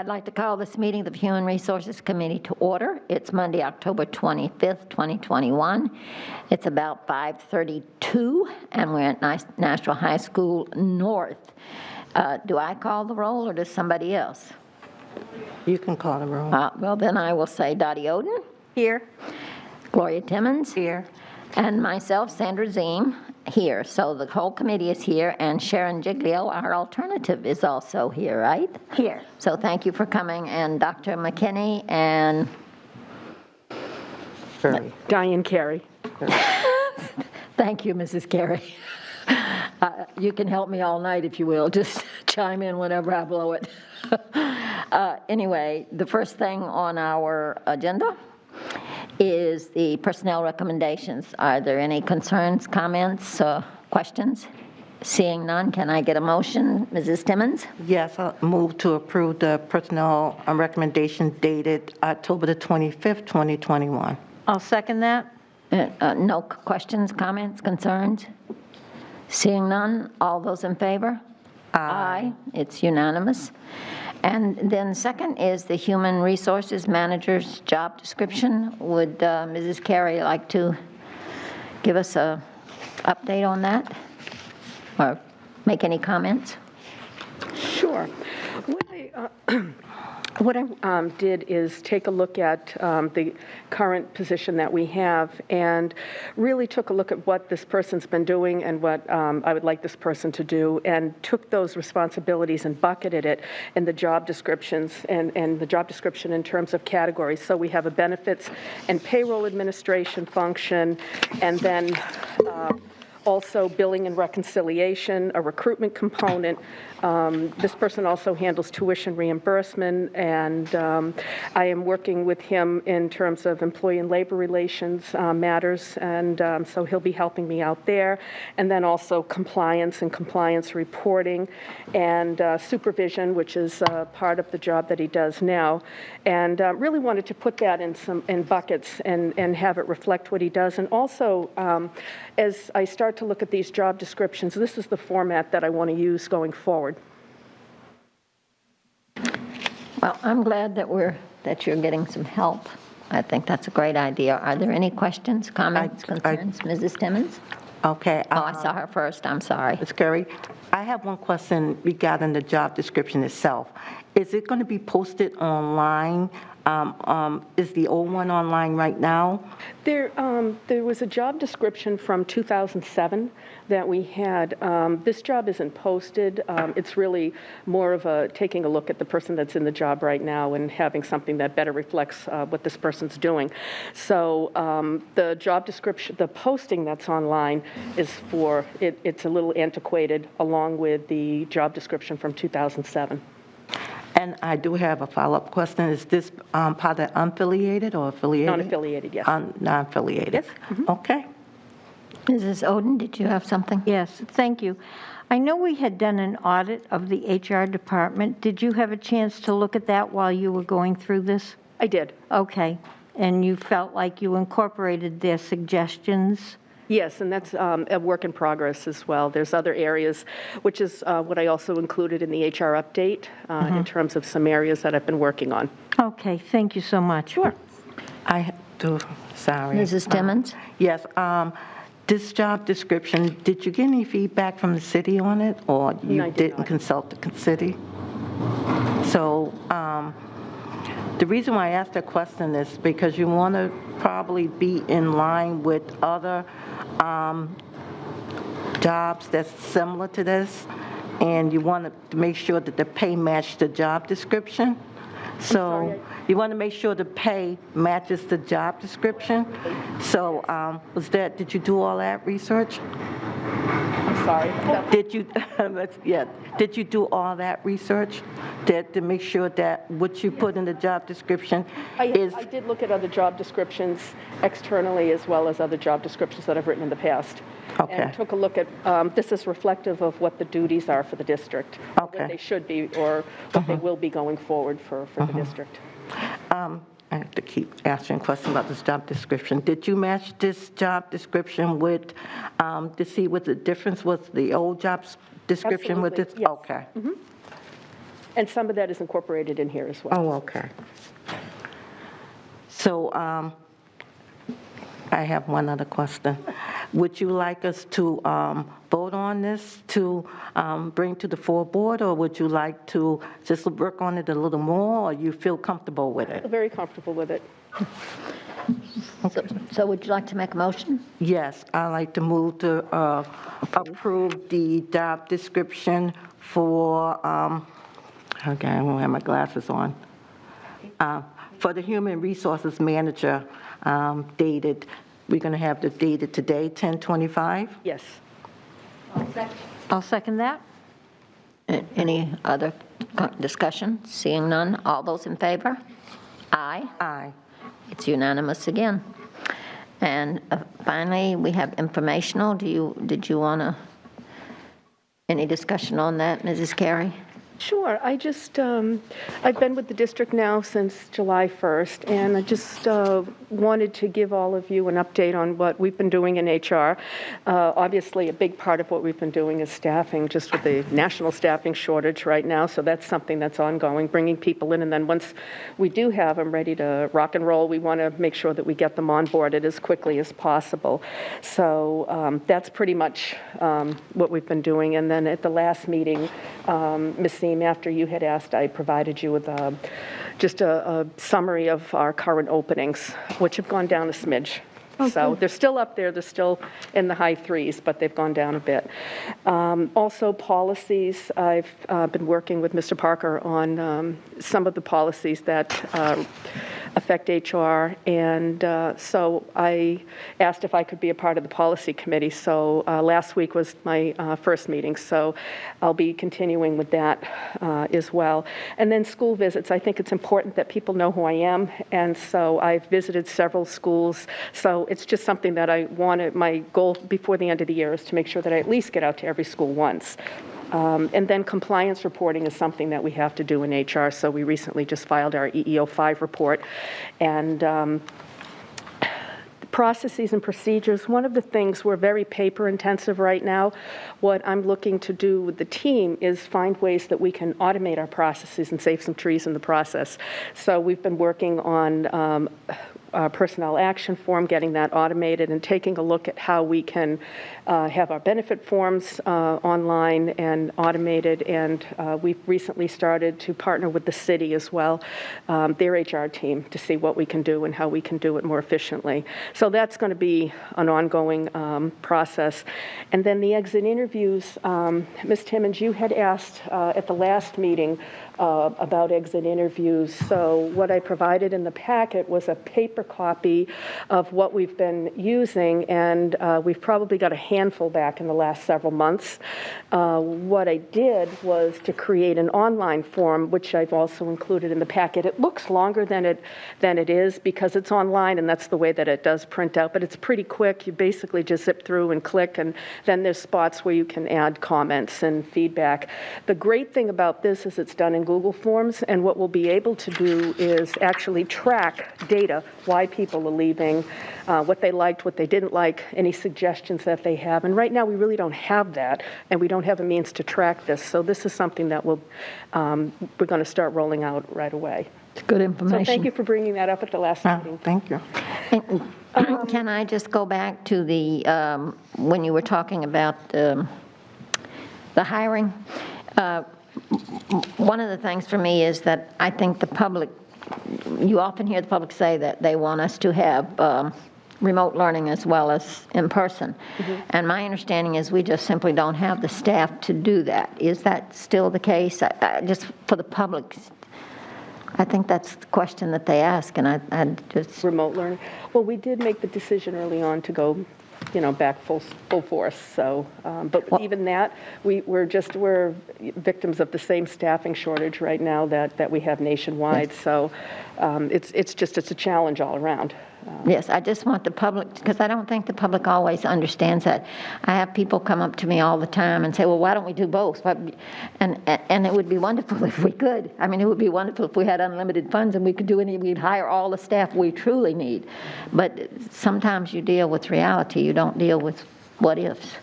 I'd like to call this meeting of the Human Resources Committee to order. It's Monday, October 25th, 2021. It's about 5:32, and we're at Nashua High School North. Do I call the roll, or does somebody else? You can call the roll. Well, then I will say Dottie Oden. Here. Gloria Timmons. Here. And myself, Sandra Ziem, here. So the whole committee is here, and Sharon Giglio, our alternative, is also here, right? Here. So thank you for coming, and Dr. McKinney and Diane Carey. thank you, Mrs. Carey. You can help me all night if you will. Just chime in whenever I blow it. Anyway, the first thing on our agenda is the personnel recommendations. Are there any concerns, comments, questions? Seeing none, can I get a motion? Mrs. Timmons? Yes, I'll move to approve the personnel recommendation dated October the 25th, 2021. I'll second that. No questions, comments, concerns? Seeing none, all those in favor? Aye. It's unanimous. And then second is the Human Resources Manager's job description. Would Mrs. Carey like to give us an update on that or make any comments? Sure. What I did is take a look at the current position that we have and really took a look at what this person's been doing and what I would like this person to do, and took those responsibilities and bucketed it in the job descriptions and the job description in terms of categories. So we have a benefits and payroll administration function, and then also billing and reconciliation, a recruitment component. This person also handles tuition reimbursement, and I am working with him in terms of employee and labor relations matters, and so he'll be helping me out there. And then also compliance and compliance reporting and supervision, which is part of the job that he does now. And really wanted to put that in buckets and have it reflect what he does. And also, as I start to look at these job descriptions, this is the format that I want to use going forward. Well, I'm glad that you're getting some help. I think that's a great idea. Are there any questions, comments, concerns? Mrs. Timmons? Okay. I saw her first. I'm sorry. Ms. Carey, I have one question regarding the job description itself. Is it going to be posted online? Is the old one online right now? There was a job description from 2007 that we had. This job isn't posted. It's really more of taking a look at the person that's in the job right now and having something that better reflects what this person's doing. So the job description, the posting that's online is it's a little antiquated along with the job description from 2007. And I do have a follow-up question. Is this part of unaffiliated or affiliated? Non-affiliated, yes. Non-affiliated. Yes. Mm-hmm. Okay. Mrs. Oden, did you have something? Yes, thank you. I know we had done an audit of the HR department. Did you have a chance to look at that while you were going through this? I did. Okay. And you felt like you incorporated their suggestions? Yes, and that's a work in progress as well. There's other areas, which is what I also included in the HR update in terms of some areas that I've been working on. Okay, thank you so much. Sure. I do, sorry. Mrs. Timmons? Yes, this job description, did you get any feedback from the city on it, or you No, I did didn't not. consult the city? So the reason why I asked that question is because you want to probably be in line with other jobs that's similar to this, and you want to make sure that the pay match the job description. So you want to make sure the pay matches the job description. So did you do all that research? I'm sorry. Did you, did you do all that research to make sure that what you put in the job description is? I did look at other job descriptions externally as well as other job descriptions that I've written in the past. Okay. And took a look at, this is reflective of what the duties are for the district. Okay. What they should be or what they will be going forward for the district. I have to keep asking questions about this job description. Did you match this job description with, to see what the difference was, the old job description with this? Absolutely, yes. Okay. Mm-hmm. And some of that is incorporated in here as well. Oh, okay. So I have one other question. Would you like us to vote on this to bring to the full board, or would you like to just work on it a little more, or you feel comfortable with it? Very comfortable with it. So would you like to make a motion? Yes, I'd like to move to approve the job description for, okay, I don't have my glasses on, for the Human Resources Manager dated, we're going to have the dated today, 10/25. Yes. I'll second that. Any other discussion? Seeing none, all those in favor? Aye. Aye. It's unanimous again. And finally, we have informational. Did you want to, any discussion on that, Mrs. Carey? Sure. I just, I've been with the district now since July 1st, and I just wanted to give all of you an update on what we've been doing in HR. Obviously, a big part of what we've been doing is staffing, just with the national staffing shortage right now, so that's something that's ongoing, bringing people in, and then once we do have them ready to rock and roll, we want to make sure that we get them onboarded as quickly as possible. So that's pretty much what we've been doing. And then at the last meeting, Ms. Seam, after you had asked, I provided you with just a summary of our current openings, which have gone down a smidge. So they're still up there, they're still in the high threes, but they've gone down a bit. Also policies, I've been working with Mr. Parker on some of the policies that affect HR, and so I asked if I could be a part of the policy committee. So last week was my first meeting, so I'll be continuing with that as well. And then school visits, I think it's important that people know who I am, and so I've visited several schools. So it's just something that I wanted, my goal before the end of the year is to make sure that I at least get out to every school once. And then compliance reporting is something that we have to do in HR. So we recently just filed our EEO5 report. And processes and procedures, one of the things, we're very paper intensive right now. What I'm looking to do with the team is find ways that we can automate our processes and save some trees in the process. So we've been working on personnel action form, getting that automated, and taking a look at how we can have our benefit forms online and automated. And we've recently started to partner with the city as well, their HR team, to see what we can do and how we can do it more efficiently. So that's going to be an ongoing process. And then the exit interviews, Ms. Timmons, you had asked at the last meeting about exit interviews. So what I provided in the packet was a paper copy of what we've been using, and we've probably got a handful back in the last several months. What I did was to create an online form, which I've also included in the packet. It looks longer than it is because it's online, and that's the way that it does print out, but it's pretty quick. You basically just zip through and click, and then there's spots where you can add comments and feedback. The great thing about this is it's done in Google Forms, and what we'll be able to do is actually track data, why people are leaving, what they liked, what they didn't like, any suggestions that they have. And right now, we really don't have that, and we don't have a means to track this. So this is something that we're going to start rolling out right away. It's good So information. thank you for bringing that up at the last meeting. Thank you. Can I just go back to the, when you were talking about the hiring? One of the things for me is that I think the public, you often hear the public say that they want us to have remote learning as well as in person. And my understanding is we just simply don't have the staff to do that. Is that still the case? Just for the public, I think that's the question that they ask, and I just... Remote learning. Well, we did make the decision early on to go, back full force. So, but even that, we're victims of the same staffing shortage right now that we have nationwide. Yes. So, it's a challenge all around. Yes, I just want the public, because I don't think the public always understands that. I have people come up to me all the time and say, well, why don't we do both? And it would be wonderful if we could. I mean, it would be wonderful if we had unlimited funds and we could we'd hire all the staff we truly need. But sometimes you deal with reality. You don't deal with what ifs.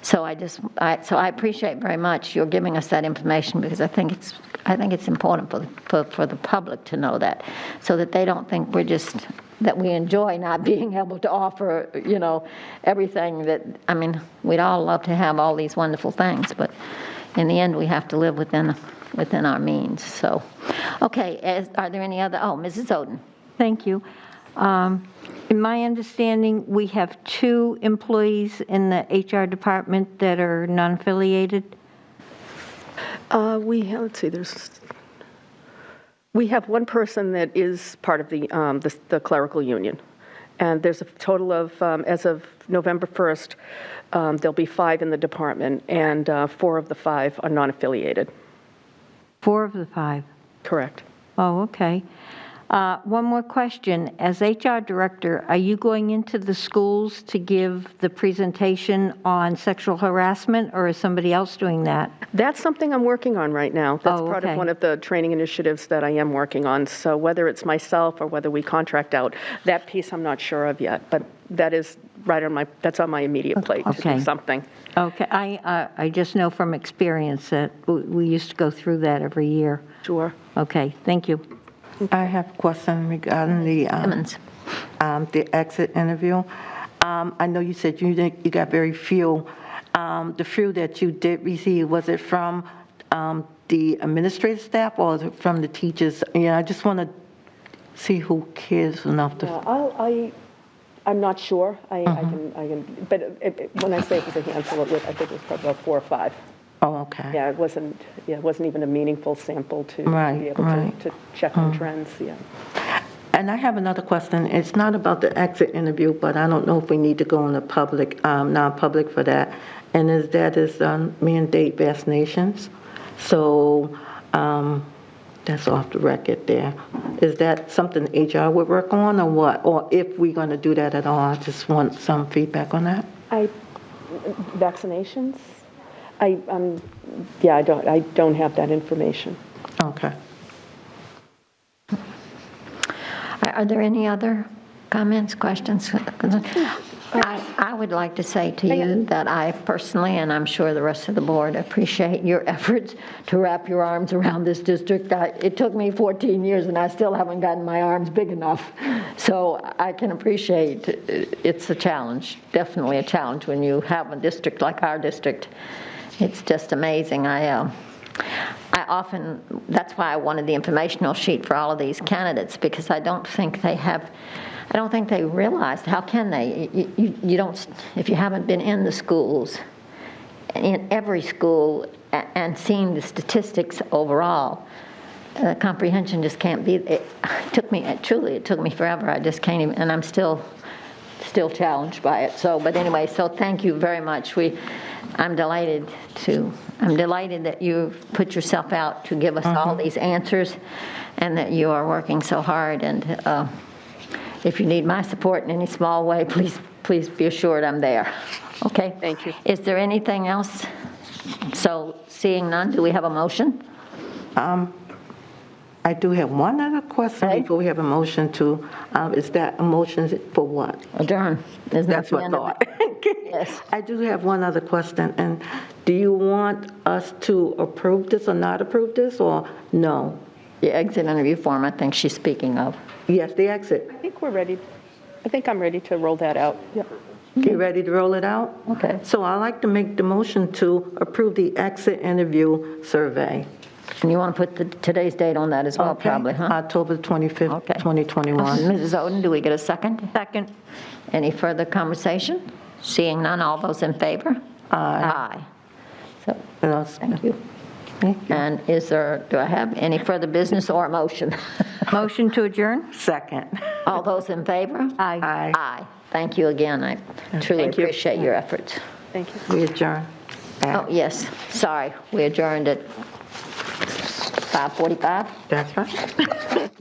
So I appreciate very much your giving us that information, because I think it's important for the public to know that, so that they don't think that we enjoy not being able to offer, everything that, I mean, we'd all love to have all these wonderful things, but in the end, we have to live within our means. So, okay, are there any other, Mrs. Oden? Thank you. In my understanding, we have 2 employees in the HR department that are non-affiliated. Let's see, we have one person that is part of the clerical union, and there's a total of, as of November 1st, there'll be 5 in the department, and 4 of the 5 are non-affiliated. 4 of the 5. Correct. Oh, okay. One more question. As HR director, are you going into the schools to give the presentation on sexual harassment, or is somebody else doing that? That's something I'm working on right now. That's part of okay. one of the training initiatives that I am working on. So whether it's myself or whether we contract out, that piece I'm not sure of yet, but that is that's on my immediate plate to Okay. do something. Okay. I just know from experience that we used to go through that every year. Sure. Okay, thank you. I have a question regarding Simmons. the exit interview. I know you said you got very few. The few that you did receive, was it from the administrative staff or was it from the teachers? Yeah, I just want to see who cares enough to. I'm not sure. I can, but when I say it was a handful, I think it was probably about 4 or 5. Oh, okay. Yeah, it wasn't even a meaningful sample to Right, be able right. to check on trends, yeah. And I have another question. It's not about the exit interview, but I don't know if we need to go in a public, non-public for that. And that is mandate vaccinations. So that's off the record there. Is that something HR would work on or what? Or if we're going to do that at all? I just want some feedback on that. Vaccinations? I don't have that information. Okay. Are there any other comments, questions? I would like to say to you that I personally, and I'm sure the rest of the board, appreciate your efforts to wrap your arms around this district. It took me 14 years, and I still haven't gotten my arms big enough. So I can appreciate it's a challenge, definitely a challenge when you have a district like our district. It's just amazing. I often, that's why I wanted the informational sheet for all of these candidates, because I don't think they realized, how can they? You don't, if you haven't been in the schools, in every school, and seen the statistics overall, comprehension just can't be, it took me forever. I just can't even, and I'm still challenged by it. So, but anyway, so thank you very much. I'm delighted that you've put yourself out to give us all these answers, and that you are working so hard. And if you need my support in any small way, please be assured I'm there. Okay? Thank you. Is there anything else? So seeing none, do we have a motion? I do have one other question Okay. before we have a motion to, is that a motion for what? Adjourn. Isn't that That's the what I end of thought. it? Yes. I do have one other question, and do you want us to approve this or not approve this, or no? The exit interview form, I think she's speaking of. Yes, the exit. I think I'm ready to roll that out. Yep. You ready to roll it out? Okay. So I'd like to make the motion to approve the exit interview survey. And you want to put today's date on that as well, Okay? probably, huh? October 25th, Okay. 2021. Mrs. Oden, do we get a second? Second. Any further conversation? Seeing none, all those in favor? Aye. So, thank you. Thank you. And do I have any further business or a motion? Motion to adjourn? Second. All those in favor? Aye. Aye. Aye. Thank you again. I truly Thank you. appreciate your efforts. Thank you. We adjourn. Oh, yes, sorry, we adjourned at 5:45. That's right.